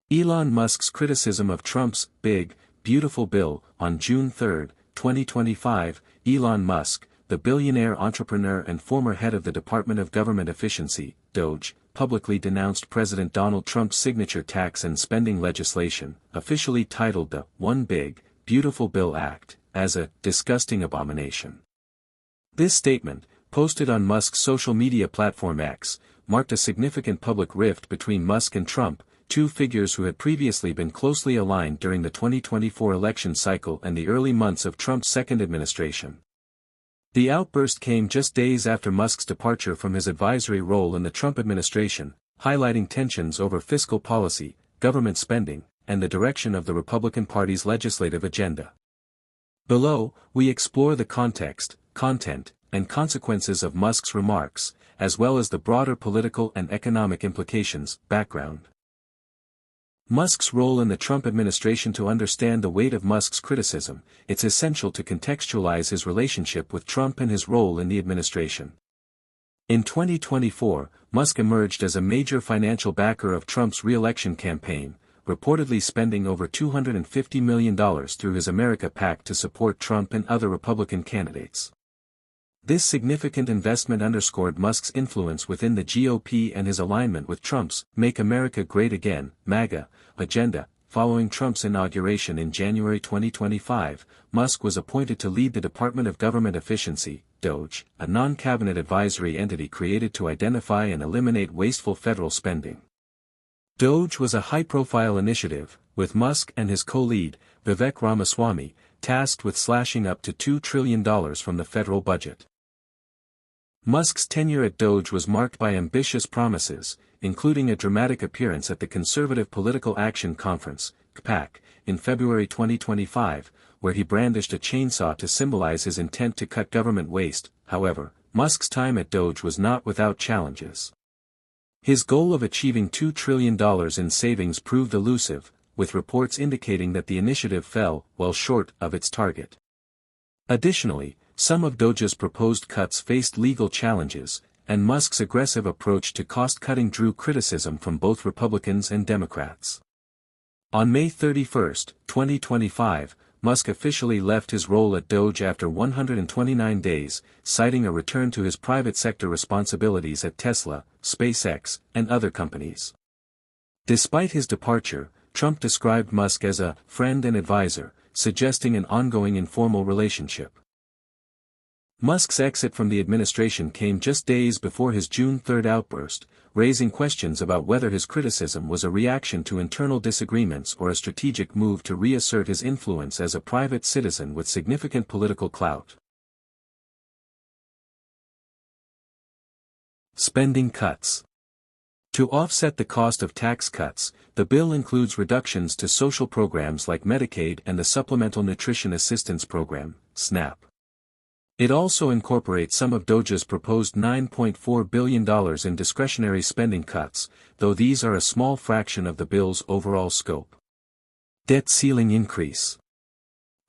Elon Musk's criticism of Trump's big, beautiful bill. On June 3, 2025, Elon Musk, the billionaire entrepreneur and former head of the Department of Government Efficiency, DOGE, publicly denounced President Donald Trump's signature tax and spending legislation, officially titled the One Big, Beautiful Bill Act, as a disgusting abomination. This statement, posted on Musk's social media platform X, marked a significant public rift between Musk and Trump, two figures who had previously been closely aligned during the 2024 election cycle and the early months of Trump's second administration. The outburst came just days after Musk's departure from his advisory role in the Trump administration, highlighting tensions over fiscal policy, government spending, and the direction of the Republican Party's legislative agenda. Below, we explore the context, content, and consequences of Musk's remarks, as well as the broader political and economic implications. Background. Musk's role in the Trump administration. To understand the weight of Musk's criticism, it's essential to contextualize his relationship with Trump and his role in the administration. In 2024, Musk emerged as a major financial backer of Trump's re-election campaign, reportedly spending over $250 million through his America PAC to support Trump and other Republican candidates. This significant investment underscored Musk's influence within the GOP and his alignment with Trump's Make America Great Again, MAGA, agenda. Following Trump's inauguration in January 2025, Musk was appointed to lead the Department of Government Efficiency, DOGE, a non-cabinet advisory entity created to identify and eliminate wasteful federal spending. DOGE was a high-profile initiative, with Musk and his co-lead, Vivek Ramaswamy, tasked with slashing up to $2 trillion from the federal budget. Musk's tenure at DOGE was marked by ambitious promises, including a dramatic appearance at the Conservative Political Action Conference, CPAC, in February 2025, where he brandished a chainsaw to symbolize his intent to cut government waste. However, Musk's time at DOGE was not without challenges. His goal of achieving $2 trillion in savings proved elusive, with reports indicating that the initiative fell well short of its target. Additionally, some of DOGE's proposed cuts faced legal challenges, and Musk's aggressive approach to cost-cutting drew criticism from both Republicans and Democrats. On May 31, 2025, Musk officially left his role at DOGE after 129 days, citing a return to his private sector responsibilities at Tesla, SpaceX, and other companies. Despite his departure, Trump described Musk as a friend and advisor, suggesting an ongoing informal relationship. Musk's exit from the administration came just days before his June 3 outburst, raising questions about whether his criticism was a reaction to internal disagreements or a strategic move to reassert his influence as a private citizen with significant political clout. Spending cuts. To offset the cost of tax cuts, the bill includes reductions to social programs like Medicaid and the Supplemental Nutrition Assistance Program, SNAP. It also incorporates some of DOGE's proposed $9.4 billion in discretionary spending cuts, though these are a small fraction of the bill's overall scope. Debt ceiling increase.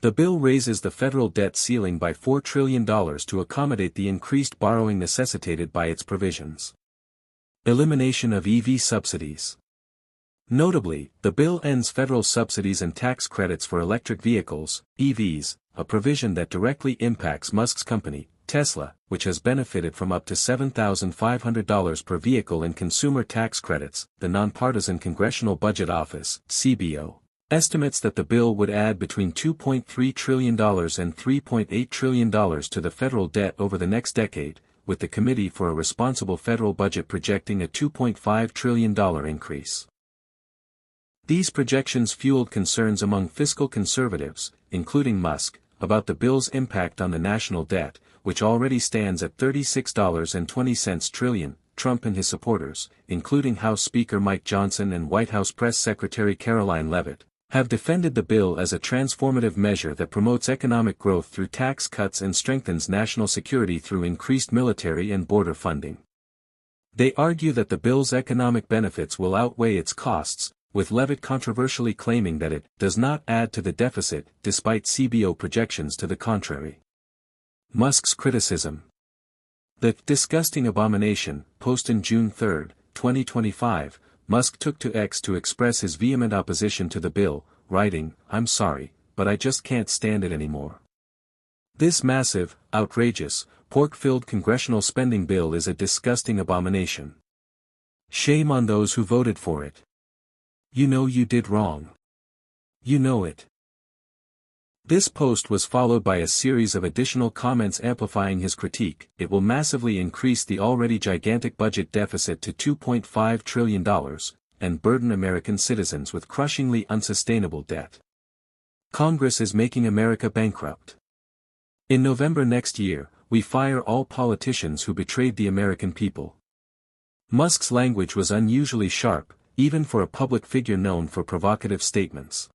The bill raises the federal debt ceiling by $4 trillion to accommodate the increased borrowing necessitated by its provisions. Elimination of EV subsidies. Notably, the bill ends federal subsidies and tax credits for electric vehicles, EVs, a provision that directly impacts Musk's company, Tesla, which has benefited from up to $7,500 per vehicle in consumer tax credits. The Nonpartisan Congressional Budget Office, CBO, estimates that the bill would add between $2.3 trillion and $3.8 trillion to the federal debt over the next decade, with the Committee for a Responsible Federal Budget projecting a $2.5 trillion increase. These projections fueled concerns among fiscal conservatives, including Musk, about the bill's impact on the national debt, which already stands at $36.20 trillion. Trump and his supporters, including House Speaker Mike Johnson and White House Press Secretary Caroline Leavitt, have defended the bill as a transformative measure that promotes economic growth through tax cuts and strengthens national security through increased military and border funding. They argue that the bill's economic benefits will outweigh its costs, with Leavitt controversially claiming that it does not add to the deficit, despite CBO projections to the contrary. Musk's criticism. The disgusting abomination, posted June 3, 2025, Musk took to X to express his vehement opposition to the bill, writing, "I'm sorry, but I just can't stand it anymore. This massive, outrageous, pork-filled congressional spending bill is a disgusting abomination. Shame on those who voted for it. You know you did wrong. You know it." This post was followed by a series of additional comments amplifying his critique. It will massively increase the already gigantic budget deficit to $2.5 trillion, and burden American citizens with crushingly unsustainable debt. Congress is making America bankrupt. In November next year, we fire all politicians who betrayed the American people. Musk's language was unusually sharp, even for a public figure known for provocative statements.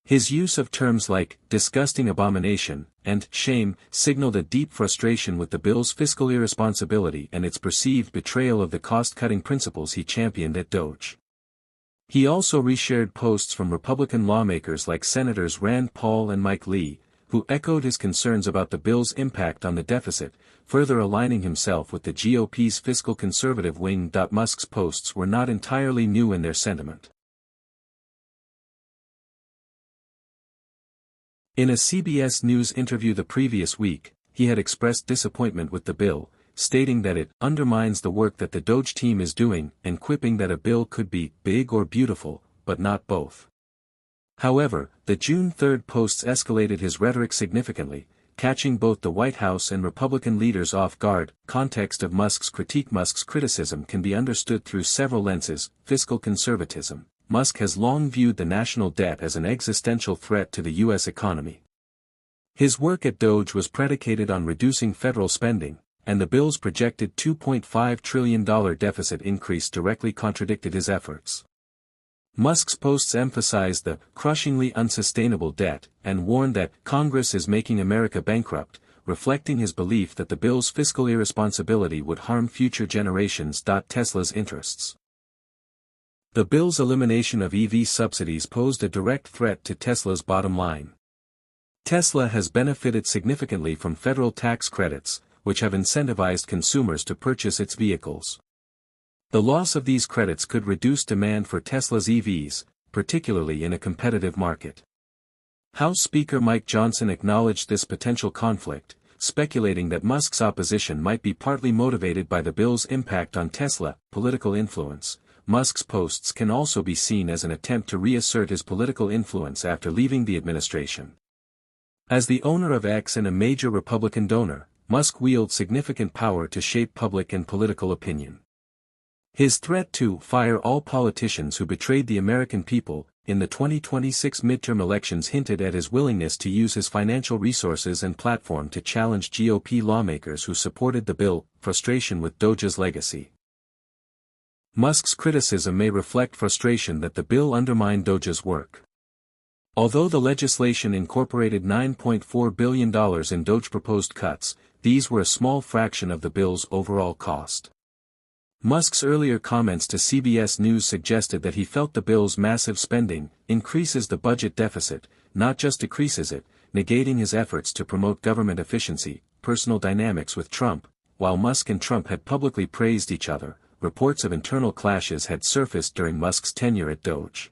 His use of terms like disgusting abomination and shame signaled a deep frustration with the bill's fiscal irresponsibility and its perceived betrayal of the cost-cutting principles he championed at DOGE. He also reshared posts from Republican lawmakers like Senators Rand Paul and Mike Lee, who echoed his concerns about the bill's impact on the deficit, further aligning himself with the GOP's fiscal conservative wing. Musk's posts were not entirely new in their sentiment. In a CBS News interview the previous week, he had expressed disappointment with the bill, stating that it undermines the work that the DOGE team is doing, and quipping that a bill could be big or beautiful, but not both. However, the June 3 posts escalated his rhetoric significantly, catching both the White House and Republican leaders off guard. Context of Musk's critique. Musk's criticism can be understood through several lenses. Fiscal conservatism. Musk has long viewed the national debt as an existential threat to the U.S. economy. His work at DOGE was predicated on reducing federal spending, and the bill's projected $2.5 trillion deficit increase directly contradicted his efforts. Musk's posts emphasized the crushingly unsustainable debt, and warned that Congress is making America bankrupt, reflecting his belief that the bill's fiscal irresponsibility would harm future generations. Tesla's interests. The bill's elimination of EV subsidies posed a direct threat to Tesla's bottom line. Tesla has benefited significantly from federal tax credits, which have incentivized consumers to purchase its vehicles. The loss of these credits could reduce demand for Tesla's EVs, particularly in a competitive market. House Speaker Mike Johnson acknowledged this potential conflict, speculating that Musk's opposition might be partly motivated by the bill's impact on Tesla. Political influence. Musk's posts can also be seen as an attempt to reassert his political influence after leaving the administration. As the owner of X and a major Republican donor, Musk wields significant power to shape public and political opinion. His threat to fire all politicians who betrayed the American people in the 2026 midterm elections hinted at his willingness to use his financial resources and platform to challenge GOP lawmakers who supported the bill. Frustration with DOGE's legacy. Musk's criticism may reflect frustration that the bill undermined DOGE's work. Although the legislation incorporated $9.4 billion in DOGE proposed cuts, these were a small fraction of the bill's overall cost. Musk's earlier comments to CBS News suggested that he felt the bill's massive spending increases the budget deficit, not just decreases it, negating his efforts to promote government efficiency. Personal dynamics with Trump. While Musk and Trump had publicly praised each other, reports of internal clashes had surfaced during Musk's tenure at DOGE.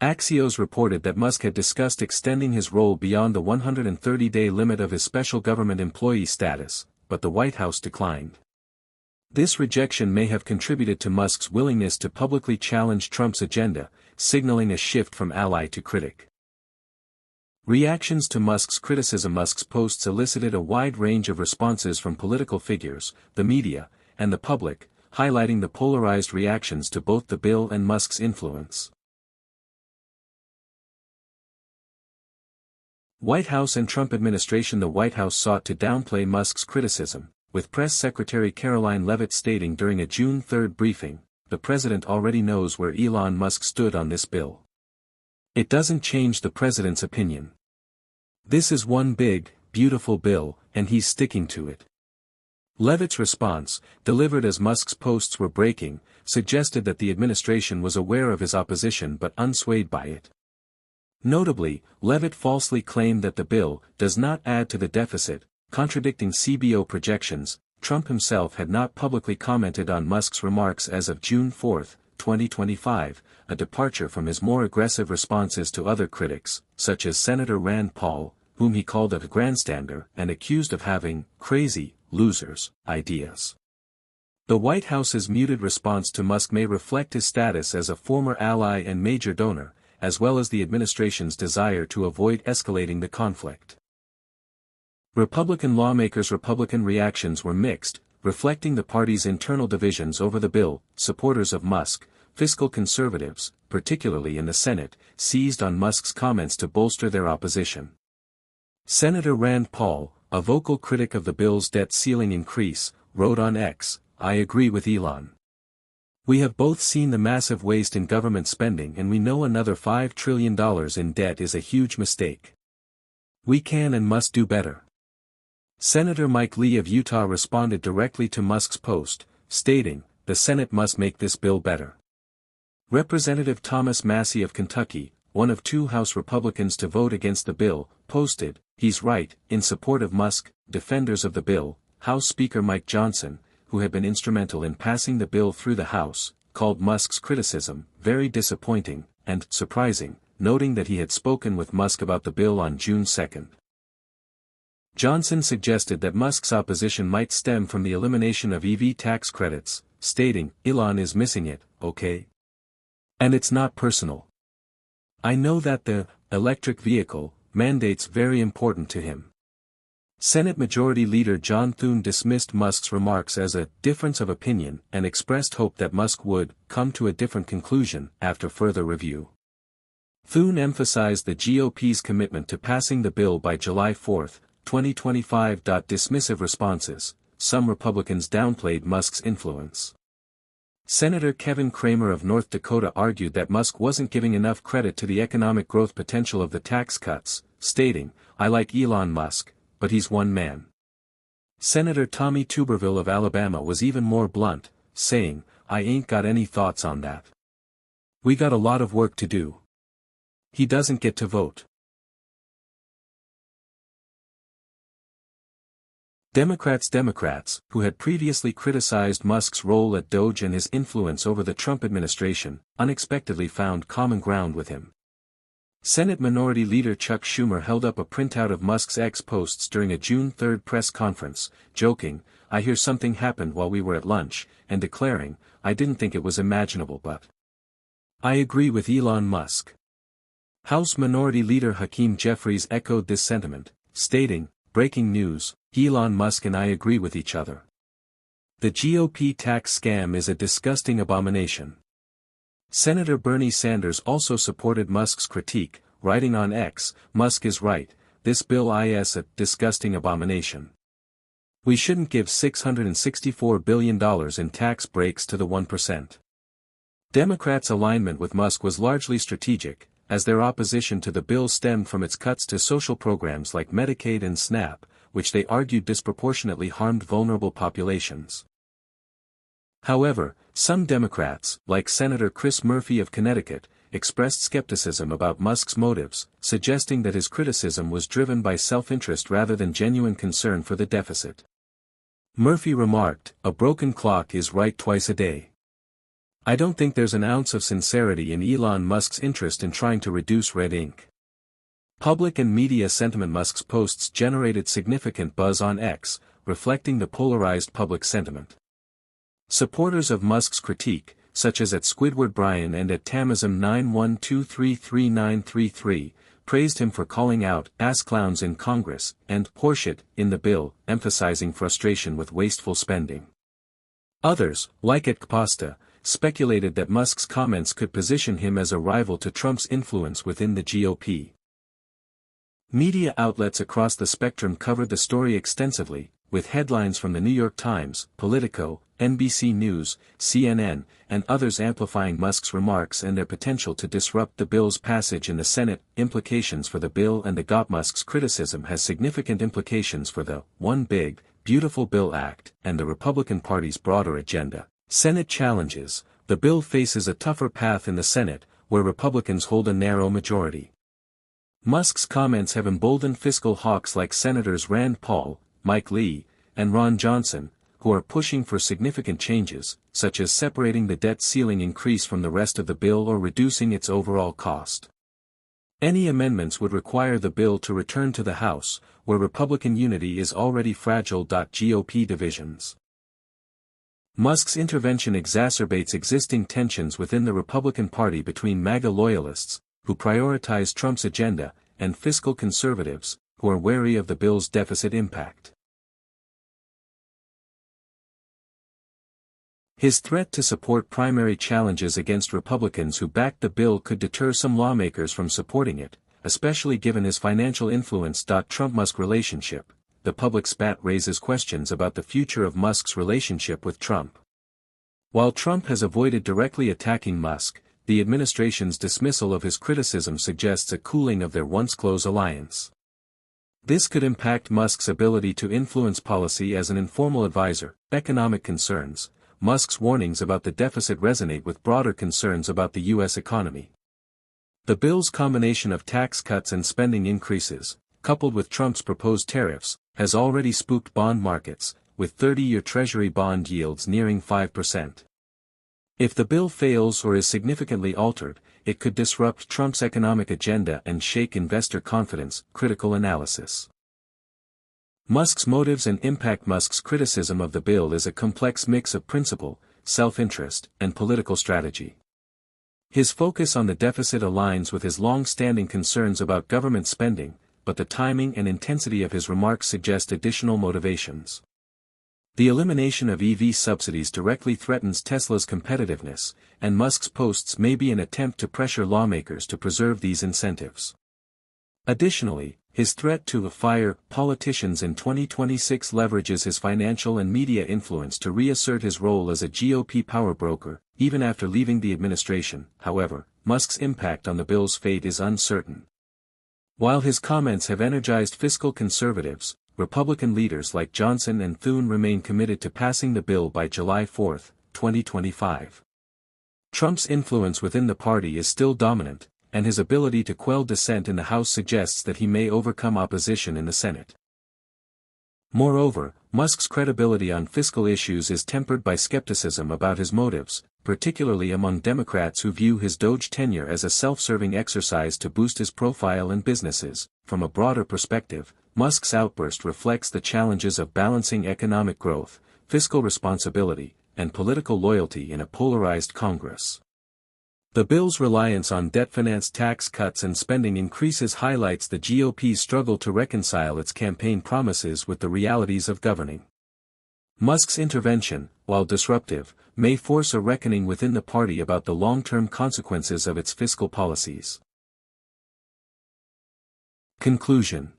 Axios reported that Musk had discussed extending his role beyond the 130-day limit of his special government employee status, but the White House declined. This rejection may have contributed to Musk's willingness to publicly challenge Trump's agenda, signaling a shift from ally to critic. Reactions to Musk's criticism. Musk's posts elicited a wide range of responses from political figures, the media, and the public, highlighting the polarized reactions to both the bill and Musk's influence. White House and Trump administration. The White House sought to downplay Musk's criticism, with Press Secretary Caroline Leavitt stating during a June 3 briefing, "The president already knows where Elon Musk stood on this bill. It doesn't change the president's opinion. This is one big, beautiful bill, and he's sticking to it." Leavitt's response, delivered as Musk's posts were breaking, suggested that the administration was aware of his opposition but unswayed by it. Notably, Leavitt falsely claimed that the bill does not add to the deficit, contradicting CBO projections. Trump himself had not publicly commented on Musk's remarks as of June 4, 2025, a departure from his more aggressive responses to other critics, such as Senator Rand Paul, whom he called a grandstander and accused of having crazy, losers, ideas. The White House's muted response to Musk may reflect his status as a former ally and major donor, as well as the administration's desire to avoid escalating the conflict. Republican lawmakers' Republican reactions were mixed, reflecting the party's internal divisions over the bill. Supporters of Musk, fiscal conservatives, particularly in the Senate, seized on Musk's comments to bolster their opposition. Senator Rand Paul, a vocal critic of the bill's debt ceiling increase, wrote on X, "I agree with Elon. We have both seen the massive waste in government spending and we know another $5 trillion in debt is a huge mistake. We can and must do better." Senator Mike Lee of Utah responded directly to Musk's post, stating, "The Senate must make this bill better." Representative Thomas Massie of Kentucky, one of 2 House Republicans to vote against the bill, posted, "He's right," in support of Musk. Defenders of the bill, House Speaker Mike Johnson, who had been instrumental in passing the bill through the House, called Musk's criticism very disappointing and surprising, noting that he had spoken with Musk about the bill on June 2. Johnson suggested that Musk's opposition might stem from the elimination of EV tax credits, stating, "Elon is missing it, okay? And it's not personal. I know that the electric vehicle mandate's very important to him." Senate Majority Leader John Thune dismissed Musk's remarks as a difference of opinion and expressed hope that Musk would come to a different conclusion after further review. Thune emphasized the GOP's commitment to passing the bill by July 4, 2025. Dismissive responses, some Republicans downplayed Musk's influence. Senator Kevin Cramer of North Dakota argued that Musk wasn't giving enough credit to the economic growth potential of the tax cuts, stating, "I like Elon Musk, but he's one man." Senator Tommy Tuberville of Alabama was even more blunt, saying, "I ain't got any thoughts on that. We got a lot of work to do. He doesn't get to vote." Democrats, who had previously criticized Musk's role at DOGE and his influence over the Trump administration, unexpectedly found common ground with him. Senate Minority Leader Chuck Schumer held up a printout of Musk's X posts during a June 3 press conference, joking, "I hear something happened while we were at lunch," and declaring, "I didn't think it was imaginable but I agree with Elon Musk." House Minority Leader Hakeem Jeffries echoed this sentiment, stating, "Breaking news, Elon Musk and I agree with each other. The GOP tax scam is a disgusting abomination." Senator Bernie Sanders also supported Musk's critique, writing on X, "Musk is right, this bill is a disgusting abomination. We shouldn't give $664 billion in tax breaks to the 1%. Democrats' alignment with Musk was largely strategic, as their opposition to the bill stemmed from its cuts to social programs like Medicaid and SNAP, which they argued disproportionately harmed vulnerable populations. However, some Democrats, like Senator Chris Murphy of Connecticut, expressed skepticism about Musk's motives, suggesting that his criticism was driven by self-interest rather than genuine concern for the deficit. Murphy remarked, "A broken clock is right twice a day. I don't think there's an ounce of sincerity in Elon Musk's interest in trying to reduce red ink." Public and media sentiment. Musk's posts generated significant buzz on X, reflecting the polarized public sentiment. Supporters of Musk's critique, such as at Squidward Brian and at Tamism912333933, praised him for calling out ass clowns in Congress and horseshit in the bill, emphasizing frustration with wasteful spending. Others, like at Kpasta, speculated that Musk's comments could position him as a rival to Trump's influence within the GOP. Media outlets across the spectrum covered the story extensively, with headlines from the New York Times, Politico, NBC News, CNN, and others amplifying Musk's remarks and their potential to disrupt the bill's passage in the Senate. Implications for the bill and the GOP. Musk's criticism has significant implications for the One Big, Beautiful Bill Act and the Republican Party's broader agenda. Senate challenges. The bill faces a tougher path in the Senate, where Republicans hold a narrow majority. Musk's comments have emboldened fiscal hawks like Senators Rand Paul, Mike Lee, and Ron Johnson, who are pushing for significant changes, such as separating the debt ceiling increase from the rest of the bill or reducing its overall cost. Any amendments would require the bill to return to the House, where Republican unity is already fragile. GOP divisions. Musk's intervention exacerbates existing tensions within the Republican Party between MAGA loyalists, who prioritize Trump's agenda, and fiscal conservatives, who are wary of the bill's deficit impact. His threat to support primary challenges against Republicans who backed the bill could deter some lawmakers from supporting it, especially given his financial influence. Trump-Musk relationship. The public spat raises questions about the future of Musk's relationship with Trump. While Trump has avoided directly attacking Musk, the administration's dismissal of his criticism suggests a cooling of their once close alliance. This could impact Musk's ability to influence policy as an informal advisor. Economic concerns. Musk's warnings about the deficit resonate with broader concerns about the U.S. economy. The bill's combination of tax cuts and spending increases, coupled with Trump's proposed tariffs, has already spooked bond markets, with 30-year Treasury bond yields nearing 5%. If the bill fails or is significantly altered, it could disrupt Trump's economic agenda and shake investor confidence. Critical analysis. Musk's motives and impact. Musk's criticism of the bill is a complex mix of principle, self-interest, and political strategy. His focus on the deficit aligns with his long-standing concerns about government spending, but the timing and intensity of his remarks suggest additional motivations. The elimination of EV subsidies directly threatens Tesla's competitiveness, and Musk's posts may be an attempt to pressure lawmakers to preserve these incentives. Additionally, his threat to fire politicians in 2026 leverages his financial and media influence to reassert his role as a GOP power broker, even after leaving the administration. However, Musk's impact on the bill's fate is uncertain. While his comments have energized fiscal conservatives, Republican leaders like Johnson and Thune remain committed to passing the bill by July 4, 2025. Trump's influence within the party is still dominant, and his ability to quell dissent in the House suggests that he may overcome opposition in the Senate. Moreover, Musk's credibility on fiscal issues is tempered by skepticism about his motives, particularly among Democrats who view his DOGE tenure as a self-serving exercise to boost his profile and businesses. From a broader perspective, Musk's outburst reflects the challenges of balancing economic growth, fiscal responsibility, and political loyalty in a polarized Congress. The bill's reliance on debt-financed tax cuts and spending increases highlights the GOP's struggle to reconcile its campaign promises with the realities of governing. Musk's intervention, while disruptive, may force a reckoning within the party about the long-term consequences of its fiscal policies. Conclusion.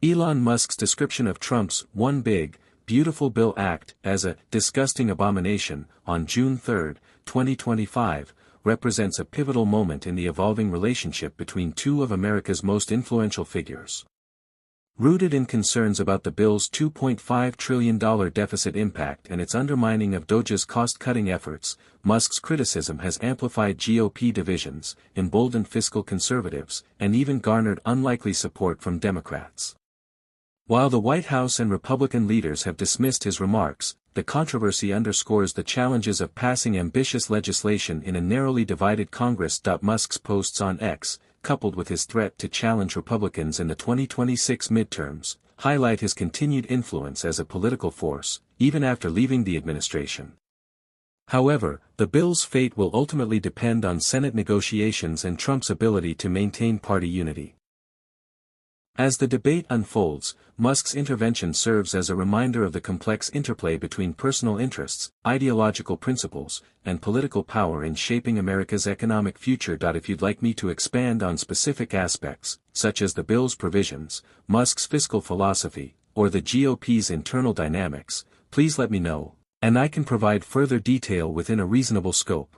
Elon Musk's description of Trump's One Big, Beautiful Bill Act as a disgusting abomination on June 3, 2025, represents a pivotal moment in the evolving relationship between two of America's most influential figures. Rooted in concerns about the bill's $2.5 trillion deficit impact and its undermining of DOGE's cost-cutting efforts, Musk's criticism has amplified GOP divisions, emboldened fiscal conservatives, and even garnered unlikely support from Democrats. While the White House and Republican leaders have dismissed his remarks, the controversy underscores the challenges of passing ambitious legislation in a narrowly divided Congress. Musk's posts on X, coupled with his threat to challenge Republicans in the 2026 midterms, highlight his continued influence as a political force, even after leaving the administration. However, the bill's fate will ultimately depend on Senate negotiations and Trump's ability to maintain party unity. As the debate unfolds, Musk's intervention serves as a reminder of the complex interplay between personal interests, ideological principles, and political power in shaping America's economic future. If you'd like me to expand on specific aspects, such as the bill's provisions, Musk's fiscal philosophy, or the GOP's internal dynamics, please let me know, and I can provide further detail within a reasonable scope.